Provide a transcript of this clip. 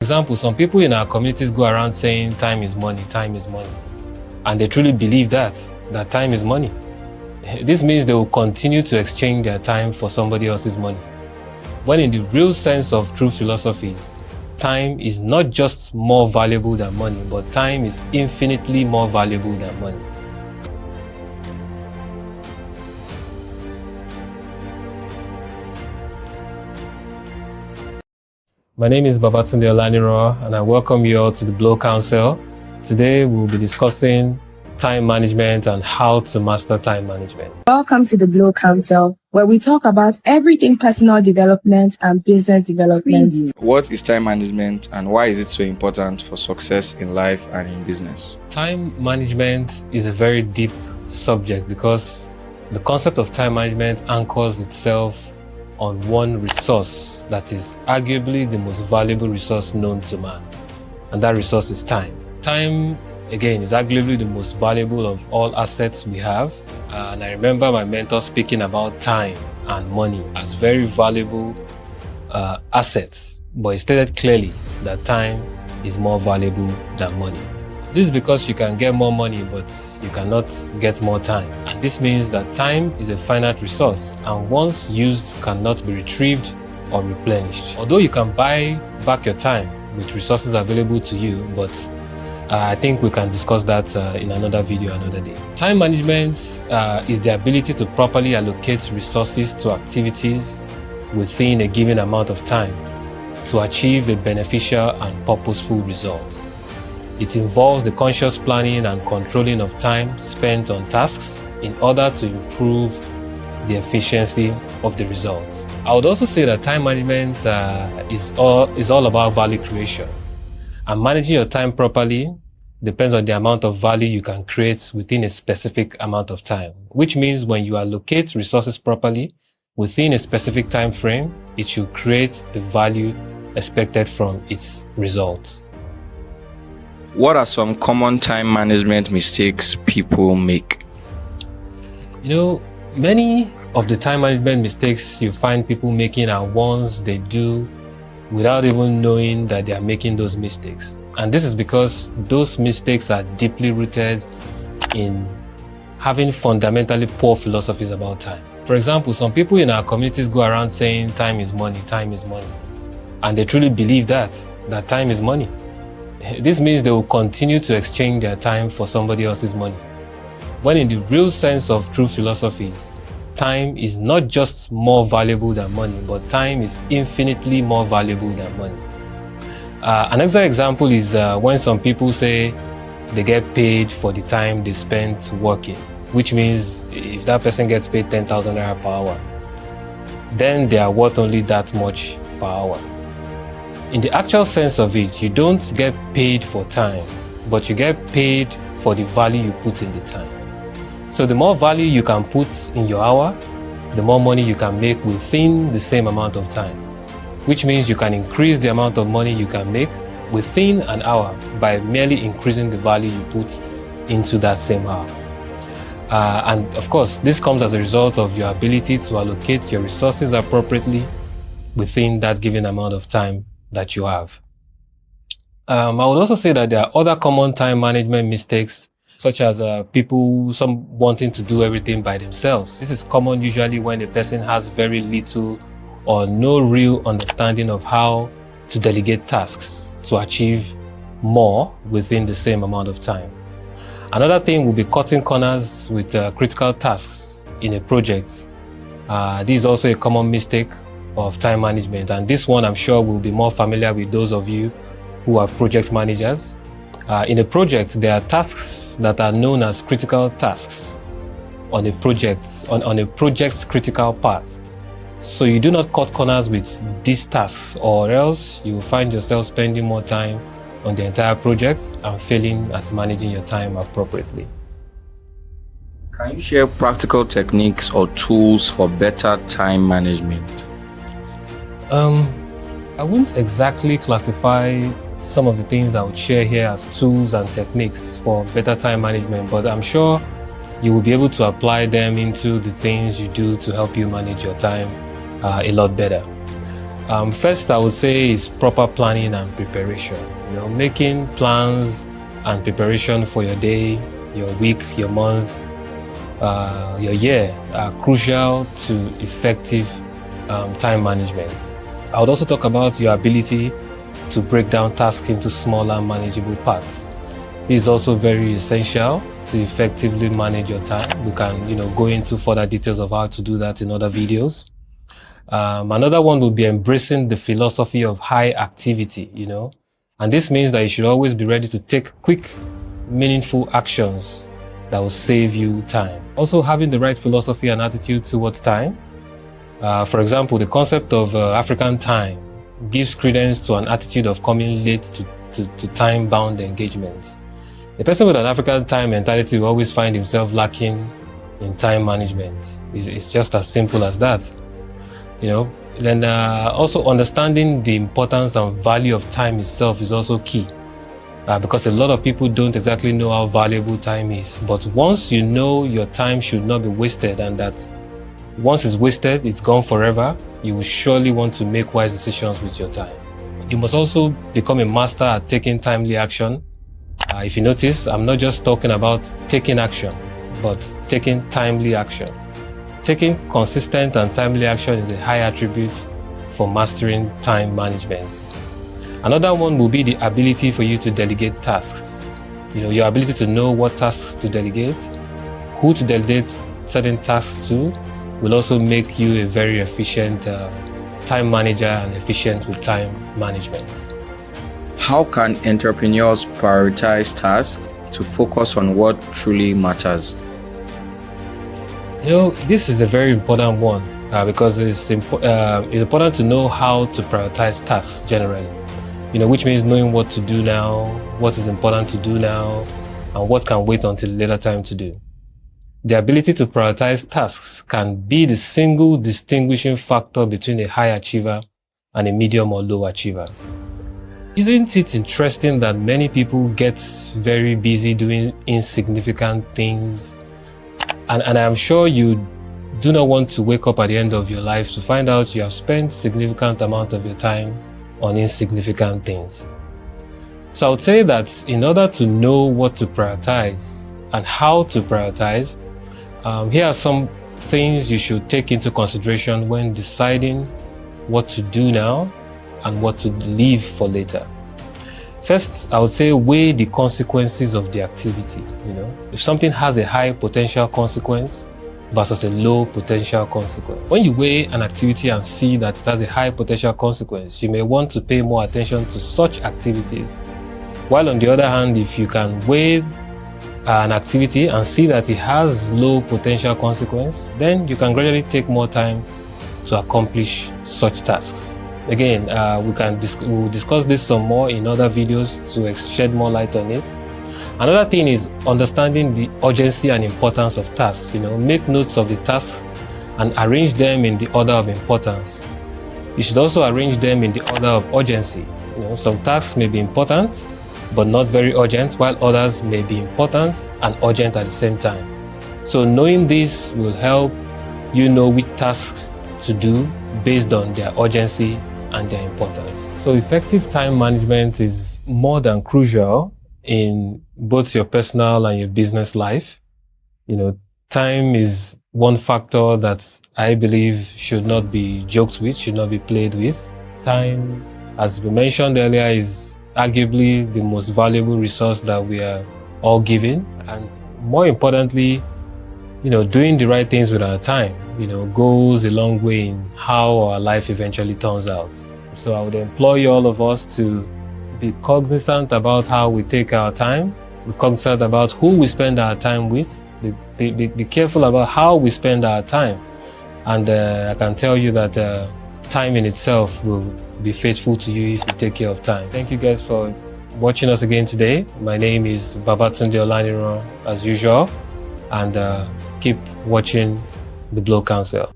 For example, some people in our communities go around saying time is money, time is money. And they truly believe that time is money. This means they will continue to exchange their time for somebody else's money. When in the real sense of true philosophies, time is not just more valuable than money, but time is infinitely more valuable than money. My name is Babatunde Olaniro, and I welcome you all to the Blow Council. Today, we'll be discussing time management and how to master time management. Welcome to the Blow Council, where we talk about everything personal development and business development. What is time management and why is it so important for success in life and in business? Time management is a very deep subject because the concept of time management anchors itself on one resource that is arguably the most valuable resource known to man, and that resource is time. Time, again, is arguably the most valuable of all assets we have, and I remember my mentor speaking about time and money as very valuable assets, but he stated clearly that time is more valuable than money. This is because you can get more money, but you cannot get more time. And this means that time is a finite resource, and once used, cannot be retrieved or replenished. Although you can buy back your time with resources available to you, but I think we can discuss that in another video another day. Time management is the ability to properly allocate resources to activities within a given amount of time to achieve a beneficial and purposeful result. It involves the conscious planning and controlling of time spent on tasks in order to improve the efficiency of the results. I would also say that time management is all about value creation. And managing your time properly depends on the amount of value you can create within a specific amount of time, which means when you allocate resources properly within a specific time frame, it should create the value expected from its results. What are some common time management mistakes people make? Many of the time management mistakes you find people making are ones they do without even knowing that they are making those mistakes. And this is because those mistakes are deeply rooted in having fundamentally poor philosophies about time. For example, some people in our communities go around saying time is money, time is money. And they truly believe that time is money. This means they will continue to exchange their time for somebody else's money. When in the real sense of true philosophies, time is not just more valuable than money, but time is infinitely more valuable than money. Another example is when some people say they get paid for the time they spent working, which means if that person gets paid 10,000 naira per hour, then they are worth only that much per hour. In the actual sense of it, you don't get paid for time, but you get paid for the value you put in the time. So the more value you can put in your hour, the more money you can make within the same amount of time, which means you can increase the amount of money you can make within an hour by merely increasing the value you put into that same hour. And of course, this comes as a result of your ability to allocate your resources appropriately within that given amount of time that you have. I would also say that there are other common time management mistakes, such as some wanting to do everything by themselves. This is common usually when a person has very little or no real understanding of how to delegate tasks to achieve more within the same amount of time. Another thing will be cutting corners with critical tasks in a project. This is also a common mistake of time management, and this one I'm sure will be more familiar with those of you who are project managers. In a project, there are tasks that are known as critical tasks on a project's critical path. So you do not cut corners with these tasks, or else you will find yourself spending more time on the entire project and failing at managing your time appropriately. Can you share practical techniques or tools for better time management? I wouldn't exactly classify some of the things I would share here as tools and techniques for better time management, but I'm sure you will be able to apply them into the things you do to help you manage your time a lot better. First, I would say is proper planning and preparation. Making plans and preparation for your day, your week, your month, your year are crucial to effective time management. I would also talk about your ability to break down tasks into smaller, manageable parts. This is also very essential to effectively manage your time. We can, go into further details of how to do that in other videos. Another one will be embracing the philosophy of high activity, and this means that you should always be ready to take quick, meaningful actions that will save you time. Also, having the right philosophy and attitude towards time. For example, the concept of African time gives credence to an attitude of coming late to time-bound engagements. A person with an African time mentality will always find himself lacking in time management. It's just as simple as that. Then also understanding the importance and value of time itself is also key, because a lot of people don't exactly know how valuable time is. But once you know your time should not be wasted, and that once it's wasted, it's gone forever, you will surely want to make wise decisions with your time. You must also become a master at taking timely action. If you notice, I'm not just talking about taking action, but taking timely action. Taking consistent and timely action is a high attribute for mastering time management. Another one will be the ability for you to delegate tasks. Your ability to know what tasks to delegate, who to delegate certain tasks to, will also make you a very efficient time manager and efficient with time management. How can entrepreneurs prioritize tasks to focus on what truly matters? This is a very important one because it's important to know how to prioritize tasks generally. Which means knowing what to do now, what is important to do now, and what can wait until later time to do. The ability to prioritize tasks can be the single distinguishing factor between a high achiever and a medium or low achiever. Isn't it interesting that many people get very busy doing insignificant things? And I'm sure you do not want to wake up at the end of your life to find out you have spent significant amount of your time on insignificant things. So I would say that in order to know what to prioritize and how to prioritize, here are some things you should take into consideration when deciding what to do now and what to leave for later. First, I would say weigh the consequences of the activity. If something has a high potential consequence versus a low potential consequence. When you weigh an activity and see that it has a high potential consequence, you may want to pay more attention to such activities. While on the other hand, if you can weigh an activity and see that it has low potential consequence, then you can gradually take more time to accomplish such tasks. Again, we'll discuss this some more in other videos to shed more light on it. Another thing is understanding the urgency and importance of tasks. Make notes of the tasks and arrange them in the order of importance. You should also arrange them in the order of urgency. Some tasks may be important but not very urgent, while others may be important and urgent at the same time. So knowing this will help you know which tasks to do based on their urgency and their importance. So effective time management is more than crucial in both your personal and your business life. Time is one factor that I believe should not be joked with, should not be played with. Time, as we mentioned earlier, is arguably the most valuable resource that we are all given. And more importantly, doing the right things with our time, goes a long way in how our life eventually turns out. So I would employ all of us to be cognizant about how we take our time, be cognizant about who we spend our time with, be careful about how we spend our time. And I can tell you that time in itself will be faithful to you if you take care of time. Thank you guys for watching us again today. My name is Babatunde Olaniran as usual, and keep watching the Blow Council.